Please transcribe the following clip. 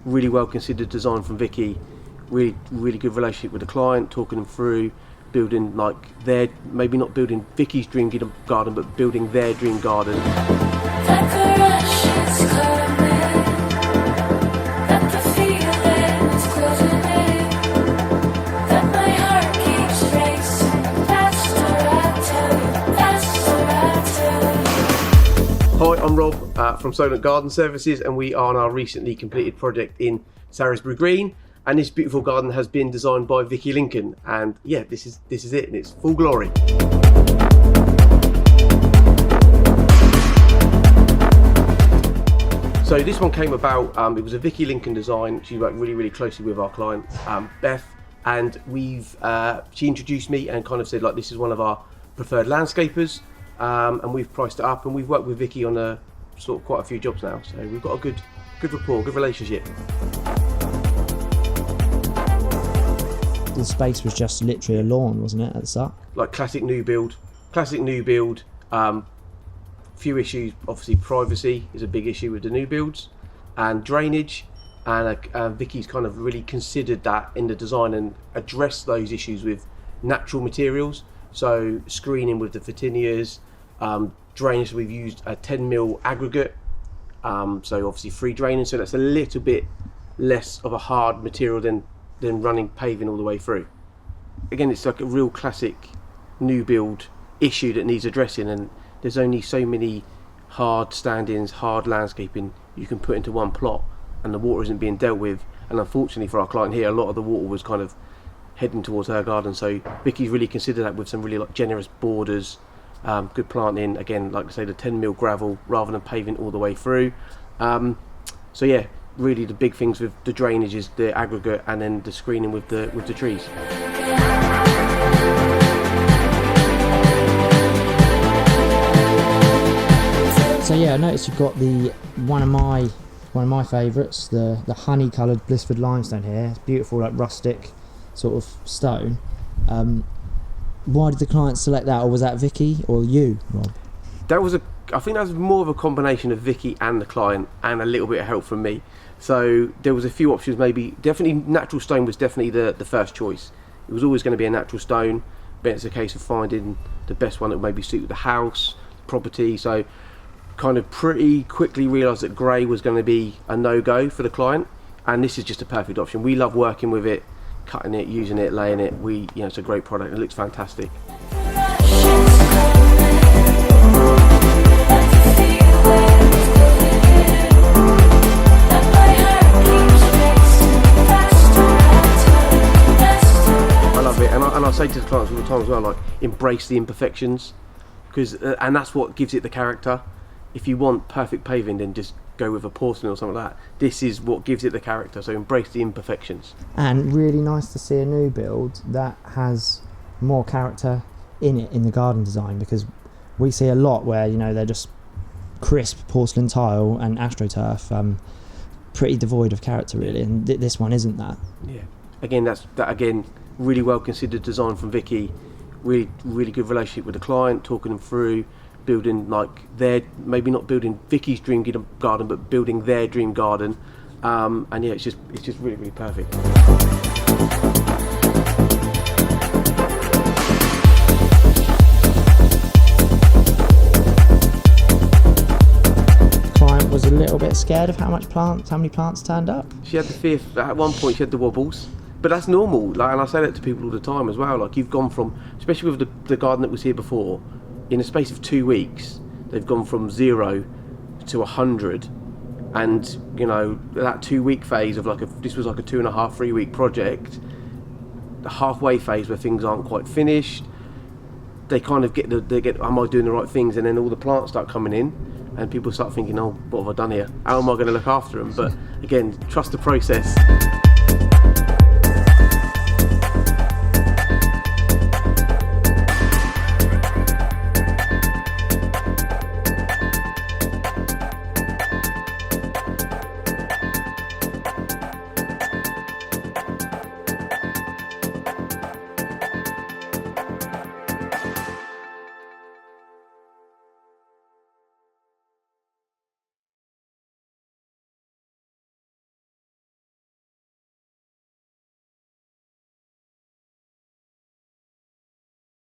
really well considered design from Vicky, really good relationship with the client, talking them through building like their, maybe not building Vicky's dream garden, but building their dream garden. Hi, I'm Rob from Solent Garden Services, and we are on our recently completed project in Salisbury Green. And this beautiful garden has been designed by Vicky Lincoln, and yeah, this is it, and it's full glory. So this one came about, it was a Vicky Lincoln design. She worked really closely with our client, Beth, and she introduced me and kind of said, like, this is one of our preferred landscapers. And we've priced it up, and we've worked with Vicky on quite a few jobs now, so we've got a good rapport, good relationship. The space was just literally a lawn, wasn't it, at the start? Like classic new build. Few issues, obviously privacy is a big issue with the new builds, and drainage, and Vicky's kind of really considered that in the design and addressed those issues with natural materials. So screening with the photinias, drainage, we've used a 10mm aggregate, so obviously free draining, so that's a little bit less of a hard material than running paving all the way through. Again, it's like a real classic new build issue that needs addressing, and there's only so many hard stand-ins, hard landscaping you can put into one plot, and the water isn't being dealt with. And unfortunately for our client here, a lot of the water was kind of heading towards her garden, so Vicky's really considered that with some really generous borders, good planting, again, like I say, the 10mm gravel rather than paving all the way through. So yeah, really the big things with the drainage is the aggregate, and then the screening with the trees. So yeah, I noticed you've got one of my favourites, the honey coloured Blissford Limestone here. It's beautiful, like rustic sort of stone. Why did the client select that, or was that Vicky or you, Rob? I think that was more of a combination of Vicky and the client, and a little bit of help from me. So there was a few options, definitely natural stone was definitely the first choice. It was always going to be a natural stone, but it's a case of finding the best one that would maybe suit the house, property. So kind of pretty quickly realised that grey was going to be a no-go for the client, and this is just a perfect option. We love working with it, cutting it, using it, laying it. It's a great product. It looks fantastic. I love it, and I say to the clients all the time as well, like, embrace the imperfections, because and that's what gives it the character. If you want perfect paving, then just go with a porcelain or something like that. This is what gives it the character, so embrace the imperfections. And really nice to see a new build that has more character in it in the garden design, because we see a lot where, they're just crisp porcelain tile and astroturf, pretty devoid of character really, and this one isn't that. Yeah, again, really well considered design from Vicky, really good relationship with the client, talking them through building like maybe not building Vicky's dream garden, but building their dream garden, and yeah, it's just really perfect. Client was a little bit scared of how many plants turned up. She had the fear, at one point she had the wobbles, but that's normal. And I say that to people all the time as well. Like, you've gone from, especially with the garden that was here before, in a space of 2 weeks, they've gone from 0 to 100, and that 2 week phase of this was like a 2.5, 3 week project. The halfway phase where things aren't quite finished, they kind of get, am I doing the right things? And then all the plants start coming in, and people start thinking, oh, what have I done here? How am I going to look after them? But again, trust the process.